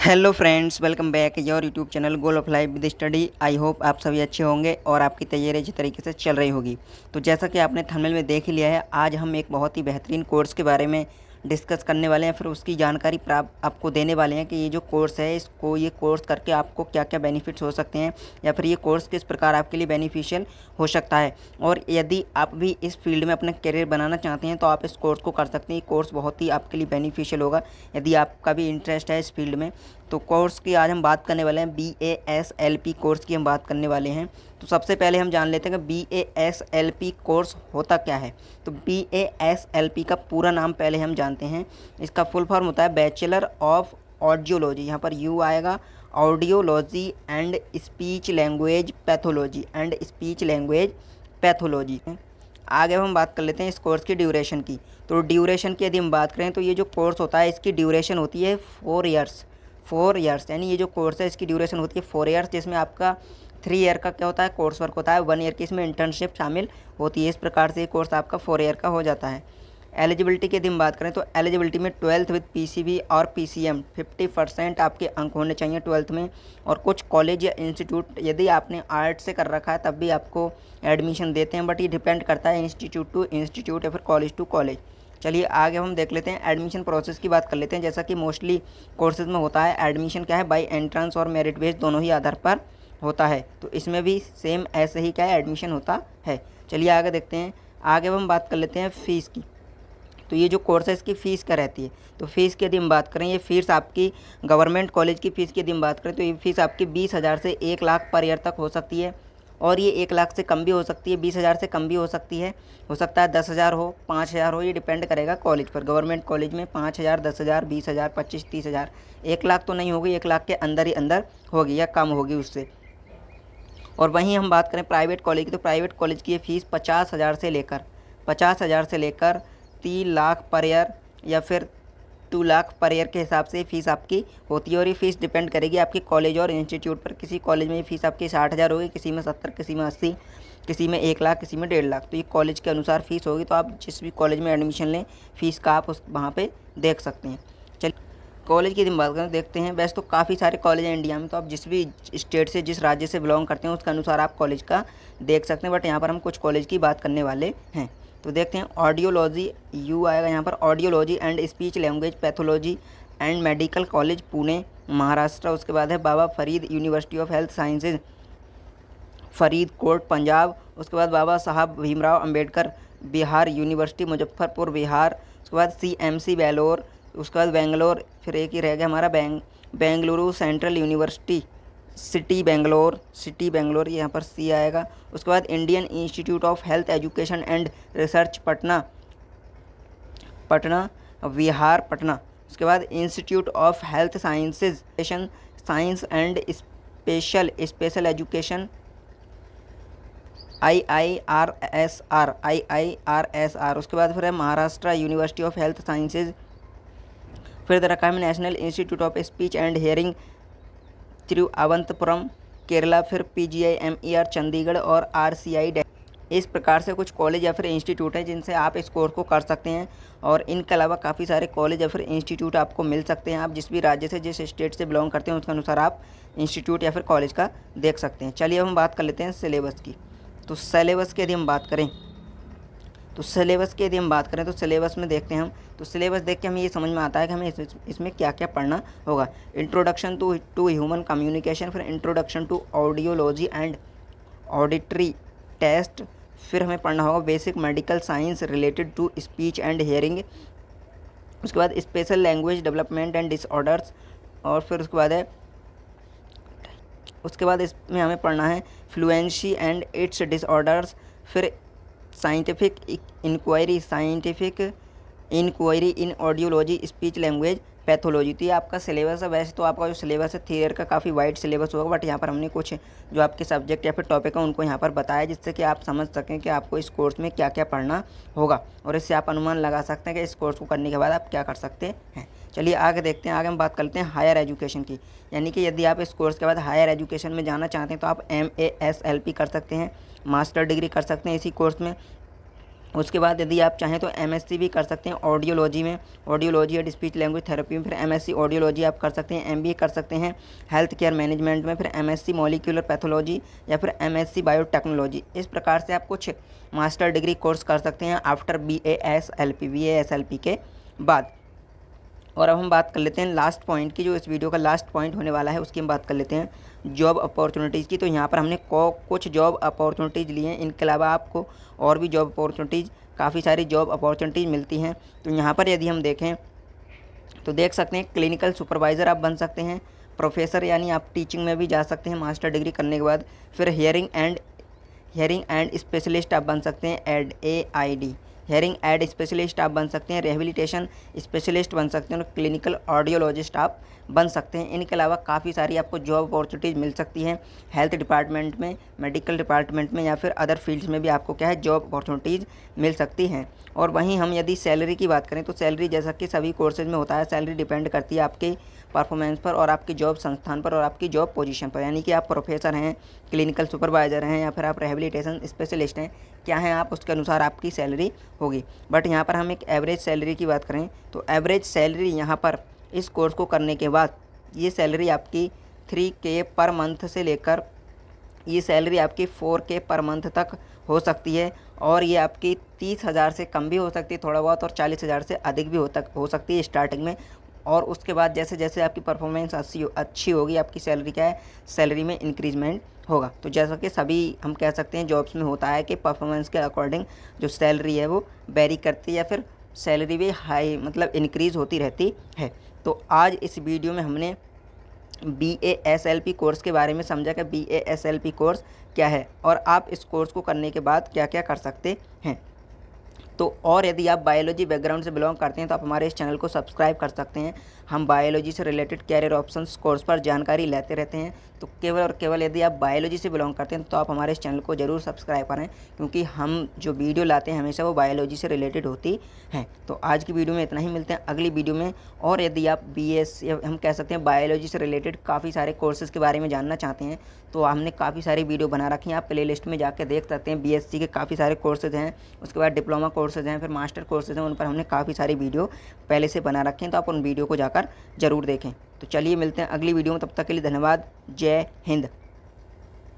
Hello friends, welcome back your YouTube channel goal of life with study. I hope आप सभी अच्छे होंगे और आपकी तैयारी अच्छी तरीके से चल रही होगी। तो जैसा कि आपने थंबनेल में देख ही लिया है, आज हम एक बहुत ही बेहतरीन कोर्स के बारे में डिस्कस करने वाले हैं, फिर उसकी जानकारी प्राप्त आपको देने वाले हैं कि ये जो कोर्स है, इसको ये कोर्स करके आपको क्या क्या बेनिफिट्स हो सकते हैं या फिर ये कोर्स किस प्रकार आपके लिए बेनिफिशियल हो सकता है। और यदि आप भी इस फील्ड में अपना करियर बनाना चाहते हैं तो आप इस कोर्स को कर सकते हैं। ये कोर्स बहुत ही आपके लिए बेनिफिशियल होगा यदि आपका भी इंटरेस्ट है इस फील्ड में। तो कोर्स की आज हम बात करने वाले हैं, BASLP कोर्स की हम बात करने वाले हैं। तो सबसे पहले हम जान लेते हैं कि BASLP कोर्स होता क्या है। तो BASLP का पूरा नाम पहले हम जानते हैं। इसका फुल फॉर्म होता है बैचलर ऑफ ऑडियोलॉजी, यहाँ पर यू आएगा, audiology and speech language pathology and speech language pathology. आगे हम बात कर लेते हैं इस कोर्स की ड्यूरेशन की। तो ड्यूरेशन की यदि हम बात करें तो ये जो कोर्स होता है इसकी ड्यूरेशन होती है 4 ईयर्स, यानी ये जो कोर्स है इसकी ड्यूरेशन होती है 4 ईयर्स, जिसमें आपका 3 ईयर का क्या होता है कोर्स वर्क होता है, 1 ईयर की इसमें इंटर्नशिप शामिल होती है। इस प्रकार से ये कोर्स आपका 4 ईयर का हो जाता है। एलिजिबिलिटी की यदि हम बात करें तो एलिजिबिलिटी में 12th विद PCB और PCM 50% आपके अंक होने चाहिए 12th में। और कुछ कॉलेज या इंस्टीट्यूट यदि आपने आर्ट से कर रखा है तब भी आपको एडमिशन देते हैं, बट ये डिपेंड करता है इंस्टीट्यूट टू इंस्टीट्यूट या फिर कॉलेज टू कॉलेज। चलिए आगे हम देख लेते हैं एडमिशन प्रोसेस की बात कर लेते हैं। जैसा कि मोस्टली कोर्सेज में होता है, एडमिशन क्या है बाय एंट्रेंस और मेरिट बेस दोनों ही आधार पर होता है। तो इसमें भी सेम ऐसे ही क्या है एडमिशन होता है। चलिए आगे देखते हैं। आगे हम बात कर लेते हैं फ़ीस की। तो ये जो कोर्स है इसकी फ़ीस क्या रहती है। तो फ़ीस की यदि हम बात करें, ये फ़ीस आपकी गवर्नमेंट कॉलेज की फ़ीस की यदि हम बात करें तो ये फ़ीस आपकी 20,000 से 1 लाख पर ईयर तक हो सकती है। और ये 1 लाख से कम भी हो सकती है, 20,000 से कम भी हो सकती है। हो सकता है 10,000 हो, 5,000 हो, ये डिपेंड करेगा कॉलेज पर। गवर्नमेंट कॉलेज में 5,000, 10,000, 20,000, 25, 30,000, 1 लाख तो नहीं होगी, 1 लाख के अंदर ही अंदर होगी या कम होगी उससे। और वहीं हम बात करें प्राइवेट कॉलेज की, तो प्राइवेट कॉलेज की ये फ़ीस 50,000 से लेकर 3 लाख पर ईयर या फिर 2 लाख पर ईयर के हिसाब से फ़ीस आपकी होती है। और ये फ़ीस डिपेंड करेगी आपके कॉलेज और इंस्टीट्यूट पर। किसी कॉलेज में ये फ़ीस आपकी 60,000 होगी, किसी में 70, किसी में 80, किसी में 1 लाख, किसी में 1.5 लाख। तो ये कॉलेज के अनुसार फ़ीस होगी। तो आप जिस भी कॉलेज में एडमिशन लें, फ़ीस का आप उस वहाँ पर देख सकते हैं। चलिए कॉलेज की यदि बात करें देखते हैं। वैसे तो काफ़ी सारे कॉलेज हैं इंडिया में, तो आप जिस भी स्टेट से, जिस राज्य से बिलोंग करते हैं उसके अनुसार आप कॉलेज का देख सकते हैं, बट यहाँ पर हम कुछ कॉलेज की बात करने वाले हैं। तो देखते हैं ऑडियोलॉजी, यू आएगा यहाँ पर, audiology and speech language pathology and medical college Pune Maharashtra. उसके बाद है Baba Farid university of health sciences Faridkot Punjab. उसके बाद बाबा साहब भीमराव अंबेडकर बिहार यूनिवर्सिटी मुजफ्फरपुर बिहार। उसके बाद CMC बेलोर। उसके बाद बेंगलोर, फिर एक ही रह गया हमारा Bengaluru central university city Bangalore, यहाँ पर C आएगा। उसके बाद Indian institute of health education and research Patna Bihar Patna. उसके बाद institute of health sciences science and special education IIRSR। उसके बाद फिर है Maharashtra university of health sciences. फिर दे रखा है national institute of speech and hearing Thiruvananthapuram Kerala. फिर PGIMER चंडीगढ़ और RCI। इस प्रकार से कुछ कॉलेज या फिर इंस्टीट्यूट हैं जिनसे आप इस कोर्स को कर सकते हैं। और इनके अलावा काफ़ी सारे कॉलेज या फिर इंस्टीट्यूट आपको मिल सकते हैं। आप जिस भी राज्य से, जिस स्टेट से बिलोंग करते हैं उसके अनुसार आप इंस्टीट्यूट या फिर कॉलेज का देख सकते हैं। चलिए अब हम बात कर लेते हैं सिलेबस की। तो सिलेबस की यदि हम बात करें तो सिलेबस में देखते हैं हम। तो सिलेबस देख के हमें ये समझ में आता है कि हमें इसमें क्या क्या पढ़ना होगा। इंट्रोडक्शन टू ह्यूमन कम्युनिकेशन, फिर introduction to audiology and auditory test. फिर हमें पढ़ना होगा basic medical science related to speech and hearing. उसके बाद special language development and disorders. और फिर उसके बाद इसमें हमें पढ़ना है फ्लुएंसी एंड इट्स डिसऑर्डर्स। फिर scientific inquiry in audiology speech language pathology. तो ये आपका सिलेबस है। वैसे तो आपका जो सिलेबस है 3 ईयर का काफ़ी वाइड सिलेबस होगा, बट यहाँ पर हमने कुछ जो आपके सब्जेक्ट या फिर टॉपिक है उनको यहाँ पर बताया, जिससे कि आप समझ सकें कि आपको इस कोर्स में क्या क्या पढ़ना होगा। और इससे आप अनुमान लगा सकते हैं कि इस कोर्स को करने के बाद आप क्या कर सकते हैं। चलिए आगे देखते हैं। आगे हम बात करते हैं हायर एजुकेशन की, यानी कि यदि आप इस कोर्स के बाद हायर एजुकेशन में जाना चाहते हैं तो आप MASLP कर सकते हैं, मास्टर डिग्री कर सकते हैं इसी कोर्स में। उसके बाद यदि आप चाहें तो एमएससी भी कर सकते हैं ऑडियोलॉजी में, audiology and speech language therapy में। फिर एमएससी ऑडियोलॉजी आप कर सकते हैं, एमबीए कर सकते हैं हेल्थ केयर मैनेजमेंट में, फिर एमएससी मॉलिक्यूलर पैथोलॉजी या फिर एमएससी बायोटेक्नोलॉजी। इस प्रकार से आप कुछ मास्टर डिग्री कोर्स कर सकते हैं आफ्टर BASLP के बाद। और अब हम बात कर लेते हैं लास्ट पॉइंट की, जो इस वीडियो का लास्ट पॉइंट होने वाला है उसकी हम बात कर लेते हैं जॉब अपॉर्चुनिटीज़ की। तो यहाँ पर हमने कुछ जॉब अपॉर्चुनिटीज़ लिए हैं, इनके अलावा आपको और भी जॉब अपॉर्चुनिटीज़, काफ़ी सारी जॉब अपॉर्चुनिटीज़ मिलती हैं। तो यहाँ पर यदि हम देखें तो देख सकते हैं क्लिनिकल सुपरवाइज़र आप बन सकते हैं, प्रोफेसर यानी आप टीचिंग में भी जा सकते हैं मास्टर डिग्री करने के बाद। फिर हियरिंग एंड स्पेशलिस्ट आप बन सकते हैं, AID हियरिंग एड स्पेशलिस्ट आप बन सकते हैं, रिहेबिलिटेशन स्पेशलिस्ट बन सकते हैं और क्लिनिकल ऑडियोलॉजिस्ट आप बन सकते हैं। इनके अलावा काफ़ी सारी आपको जॉब अपॉर्चुनिटीज़ मिल सकती हैं हेल्थ डिपार्टमेंट में, मेडिकल डिपार्टमेंट में या फिर अदर फील्ड्स में भी आपको क्या है जॉब अपॉर्चुनिटीज़ मिल सकती हैं। और वहीं हम यदि सैलरी की बात करें तो सैलरी जैसा कि सभी कोर्सेज में होता है, सैलरी डिपेंड करती है आपके परफॉर्मेंस पर और आपकी जॉब संस्थान पर और आपकी जॉब पोजीशन पर। यानी कि आप प्रोफेसर हैं, क्लिनिकल सुपरवाइज़र हैं या फिर आप रिहेबिलिटेशन स्पेशलिस्ट हैं, क्या हैं आप, उसके अनुसार आपकी सैलरी होगी। बट यहाँ पर हम एक एवरेज सैलरी की बात करें तो एवरेज सैलरी यहाँ पर इस कोर्स को करने के बाद ये सैलरी आपकी 3K पर मंथ से लेकर ये सैलरी आपकी 4K पर मंथ तक हो सकती है। और ये आपकी 30,000 से कम भी हो सकती है थोड़ा बहुत, और 40,000 से अधिक भी हो सकती है स्टार्टिंग में। और उसके बाद जैसे जैसे आपकी परफॉर्मेंस अच्छी होगी, आपकी सैलरी क्या है, सैलरी में इंक्रीजमेंट होगा। तो जैसा कि सभी हम कह सकते हैं जॉब्स में होता है कि परफॉर्मेंस के अकॉर्डिंग जो सैलरी है वो वेरी करती है या फिर सैलरी भी हाई मतलब इंक्रीज़ होती रहती है। तो आज इस वीडियो में हमने BASLP कोर्स के बारे में समझा कि BASLP कोर्स क्या है और आप इस कोर्स को करने के बाद क्या क्या कर सकते हैं। तो और यदि आप बायोलॉजी बैकग्राउंड से बिलोंग करते हैं तो आप हमारे इस चैनल को सब्सक्राइब कर सकते हैं। हम बायोलॉजी से रिलेटेड कैरियर ऑप्शंस कोर्स पर जानकारी लेते रहते हैं। तो केवल और केवल यदि आप बायोलॉजी से बिलोंग करते हैं तो आप हमारे इस चैनल को ज़रूर सब्सक्राइब करें, क्योंकि हम जो वीडियो लाते हैं हमेशा वो बायोलॉजी से रिलेटेड होती हैं। तो आज की वीडियो में इतना ही, मिलते हैं अगली वीडियो में। और यदि आप BS हम कह सकते हैं बायोलॉजी से रिलेटेड काफ़ी सारे कोर्सेज़ के बारे में जानना चाहते हैं तो हमने काफ़ी सारी वीडियो बना रखी हैं, आप प्ले लिस्ट में जाकर देख सकते हैं। BSc के काफ़ी सारे कोर्सेज़ हैं, उसके बाद डिप्लोमा कोर्सेज़ हैं, फिर मास्टर कोर्सेज़ हैं, उन पर हमने काफ़ी सारी वीडियो पहले से बना रखे हैं, तो आप उन वीडियो को जाकर ज़रूर देखें। तो चलिए मिलते हैं अगली वीडियो में, तब तक के लिए धन्यवाद। जय हिंद।